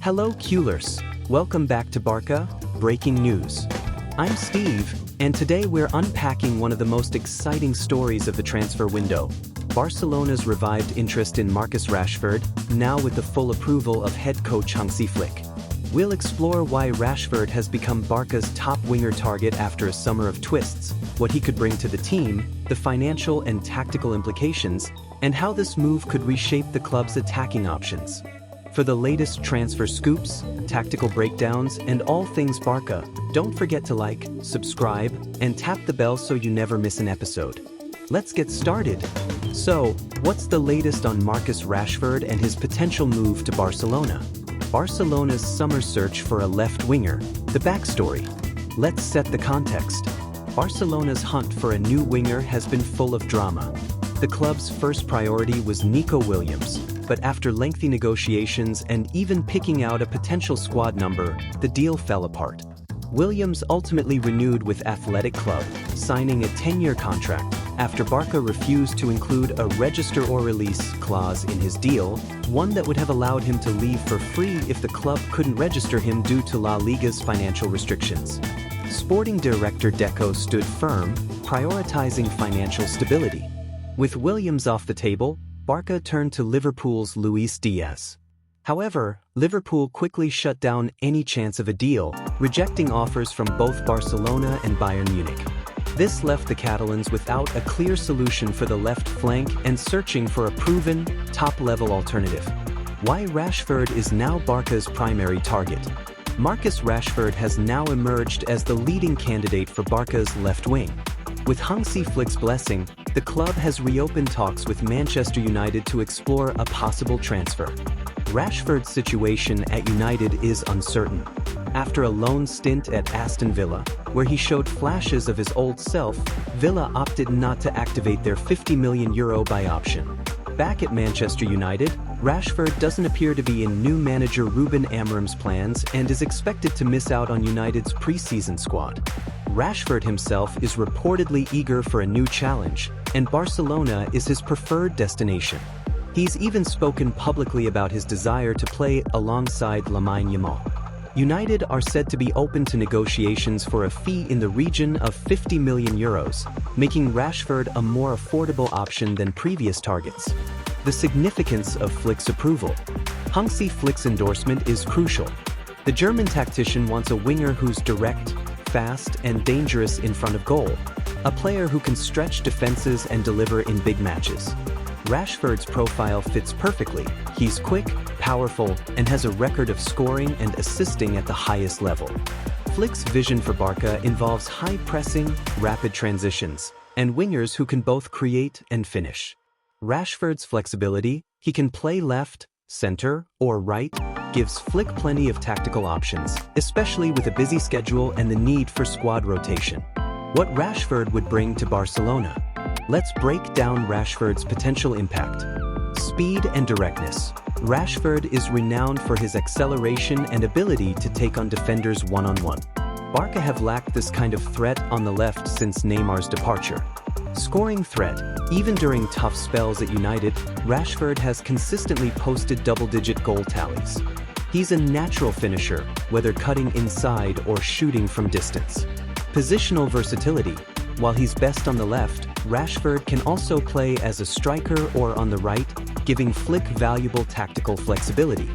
Hello Culers, welcome back to Barca, Breaking News. I'm Steve, and today we're unpacking one of the most exciting stories of the transfer window. Barcelona's revived interest in Marcus Rashford, now with the full approval of head coach Hansi Flick. We'll explore why Rashford has become Barca's top winger target after a summer of twists, what he could bring to the team, the financial and tactical implications, and how this move could reshape the club's attacking options. For the latest transfer scoops, tactical breakdowns, and all things Barca, don't forget to like, subscribe, and tap the bell so you never miss an episode. Let's get started. So, what's the latest on Marcus Rashford and his potential move to Barcelona? Barcelona's summer search for a left winger, the backstory. Let's set the context. Barcelona's hunt for a new winger has been full of drama. The club's first priority was Nico Williams, but after lengthy negotiations and even picking out a potential squad number, the deal fell apart. Williams ultimately renewed with Athletic Club, signing a 10-year contract, after Barca refused to include a register or release clause in his deal, one that would have allowed him to leave for free if the club couldn't register him due to La Liga's financial restrictions. Sporting director Deco stood firm, prioritizing financial stability. With Williams off the table, Barca turned to Liverpool's Luis Diaz. However, Liverpool quickly shut down any chance of a deal, rejecting offers from both Barcelona and Bayern Munich. This left the Catalans without a clear solution for the left flank and searching for a proven, top-level alternative. Why Rashford is now Barca's primary target. Marcus Rashford has now emerged as the leading candidate for Barca's left wing. With Hansi Flick's blessing, the club has reopened talks with Manchester United to explore a possible transfer. Rashford's situation at United is uncertain. After a loan stint at Aston Villa, where he showed flashes of his old self, Villa opted not to activate their €50 million buy option. Back at Manchester United, Rashford doesn't appear to be in new manager Ruben Amorim's plans and is expected to miss out on United's pre-season squad. Rashford himself is reportedly eager for a new challenge, and Barcelona is his preferred destination. He's even spoken publicly about his desire to play alongside Lamine Yamal. United are said to be open to negotiations for a fee in the region of €50 million, making Rashford a more affordable option than previous targets. The significance of Flick's approval. Hansi Flick's endorsement is crucial. The German tactician wants a winger who's direct, fast, and dangerous in front of goal, a player who can stretch defenses and deliver in big matches. Rashford's profile fits perfectly. He's quick, powerful, and has a record of scoring and assisting at the highest level. Flick's vision for Barca involves high pressing, rapid transitions, and wingers who can both create and finish. Rashford's flexibility, he can play left, center, or right, gives Flick plenty of tactical options, especially with a busy schedule and the need for squad rotation. What Rashford would bring to Barcelona. Let's break down Rashford's potential impact. Speed and directness. Rashford is renowned for his acceleration and ability to take on defenders one-on-one. Barca have lacked this kind of threat on the left since Neymar's departure. Scoring threat. Even during tough spells at United, Rashford has consistently posted double-digit goal tallies. He's a natural finisher, whether cutting inside or shooting from distance. Positional versatility. While he's best on the left, Rashford can also play as a striker or on the right, giving Flick valuable tactical flexibility.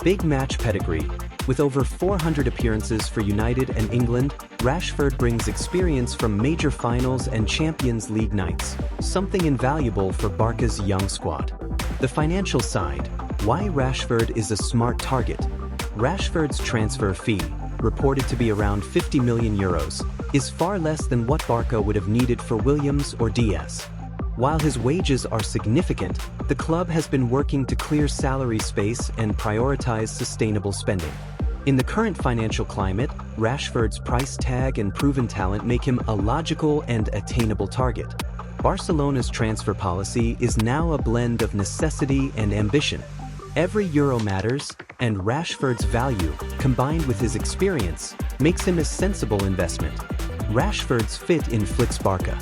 Big match pedigree. With over 400 appearances for United and England, Rashford brings experience from major finals and Champions League nights, something invaluable for Barca's young squad. The financial side. Why Rashford is a smart target. Rashford's transfer fee, reported to be around €50 million, is far less than what Barca would have needed for Williams or Diaz. While his wages are significant, the club has been working to clear salary space and prioritize sustainable spending. In the current financial climate, Rashford's price tag and proven talent make him a logical and attainable target. Barcelona's transfer policy is now a blend of necessity and ambition. Every euro matters, and Rashford's value, combined with his experience, makes him a sensible investment. Rashford's fit in Flick's Barca.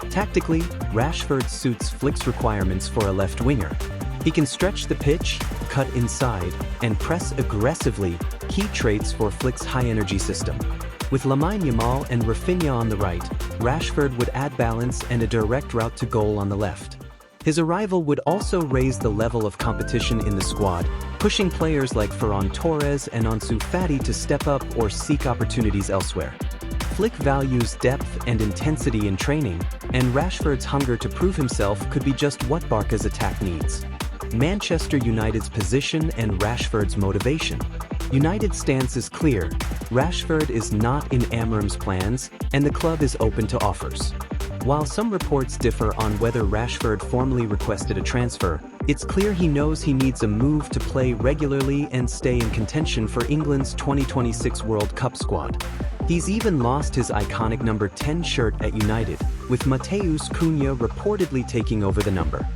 Tactically, Rashford suits Flick's requirements for a left winger. He can stretch the pitch, cut inside, and press aggressively, key traits for Flick's high-energy system. With Lamine Yamal and Rafinha on the right, Rashford would add balance and a direct route to goal on the left. His arrival would also raise the level of competition in the squad, pushing players like Ferran Torres and Ansu Fati to step up or seek opportunities elsewhere. Flick values depth and intensity in training, and Rashford's hunger to prove himself could be just what Barca's attack needs. Manchester United's position and Rashford's motivation. United's stance is clear. Rashford is not in Amorim's plans, and the club is open to offers. While some reports differ on whether Rashford formally requested a transfer, it's clear he knows he needs a move to play regularly and stay in contention for England's 2026 World Cup squad. He's even lost his iconic number 10 shirt at United, with Matheus Cunha reportedly taking over the number.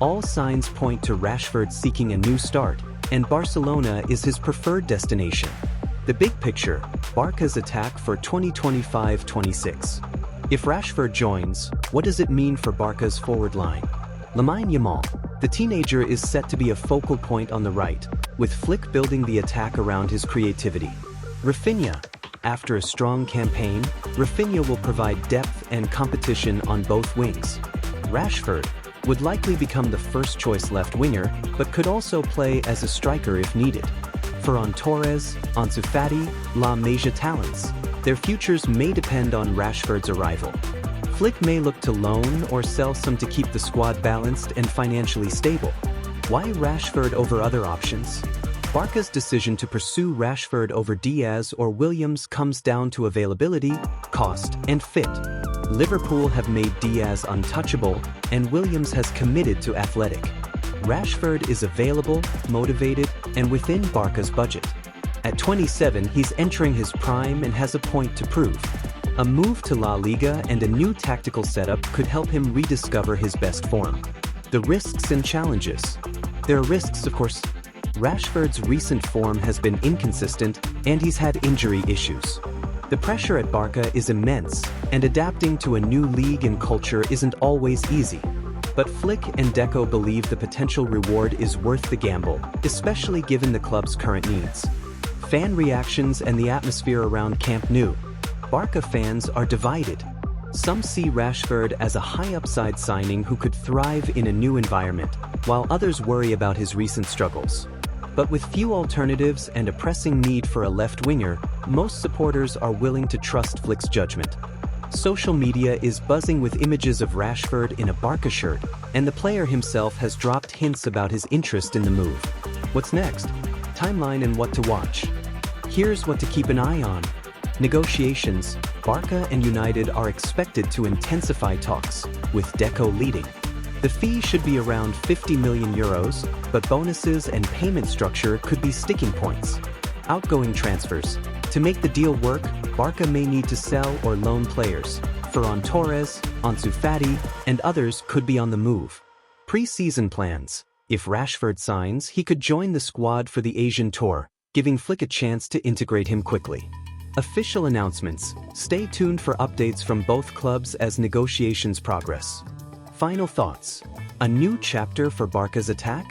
All signs point to Rashford seeking a new start, and Barcelona is his preferred destination. The big picture, Barca's attack for 2025-26. If Rashford joins, what does it mean for Barca's forward line? Lamine Yamal, the teenager, is set to be a focal point on the right, with Flick building the attack around his creativity. Rafinha, after a strong campaign, Rafinha will provide depth and competition on both wings. Rashford would likely become the first-choice left winger, but could also play as a striker if needed. Ferran Torres, Ansu Fati, La Masia talents. Their futures may depend on Rashford's arrival. Flick may look to loan or sell some to keep the squad balanced and financially stable. Why Rashford over other options? Barca's decision to pursue Rashford over Diaz or Williams comes down to availability, cost, and fit. Liverpool have made Diaz untouchable, and Williams has committed to Athletic. Rashford is available, motivated, and within Barca's budget. At 27, he's entering his prime and has a point to prove. A move to La Liga and a new tactical setup could help him rediscover his best form. The risks and challenges. There are risks, of course. Rashford's recent form has been inconsistent, and he's had injury issues. The pressure at Barca is immense, and adapting to a new league and culture isn't always easy. But Flick and Deco believe the potential reward is worth the gamble, especially given the club's current needs. Fan reactions and the atmosphere around Camp Nou. Barca fans are divided. Some see Rashford as a high-upside signing who could thrive in a new environment, while others worry about his recent struggles. But with few alternatives and a pressing need for a left winger, most supporters are willing to trust Flick's judgment. Social media is buzzing with images of Rashford in a Barca shirt, and the player himself has dropped hints about his interest in the move. What's next? Timeline and what to watch. Here's what to keep an eye on. Negotiations. Barca and United are expected to intensify talks, with Deco leading. The fee should be around €50 million, but bonuses and payment structure could be sticking points. Outgoing transfers. To make the deal work, Barca may need to sell or loan players. Ferran Torres, Ansu Fati, and others could be on the move. Pre-season plans. If Rashford signs, he could join the squad for the Asian tour, giving Flick a chance to integrate him quickly. Official announcements. Stay tuned for updates from both clubs as negotiations progress. Final thoughts. A new chapter for Barca's attack?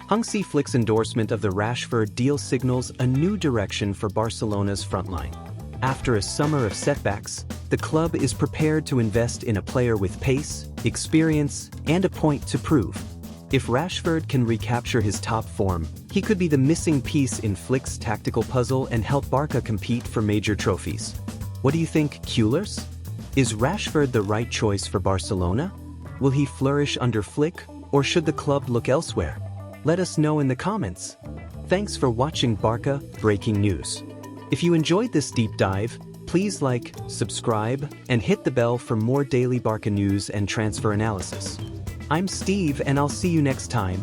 Hansi Flick's endorsement of the Rashford deal signals a new direction for Barcelona's frontline. After a summer of setbacks, the club is prepared to invest in a player with pace, experience, and a point to prove. If Rashford can recapture his top form, he could be the missing piece in Flick's tactical puzzle and help Barca compete for major trophies. What do you think, Keulers? Is Rashford the right choice for Barcelona? Will he flourish under Flick, or should the club look elsewhere? Let us know in the comments. Thanks for watching Barca Breaking News. If you enjoyed this deep dive, please like, subscribe, and hit the bell for more daily Barca news and transfer analysis. I'm Steve, and I'll see you next time.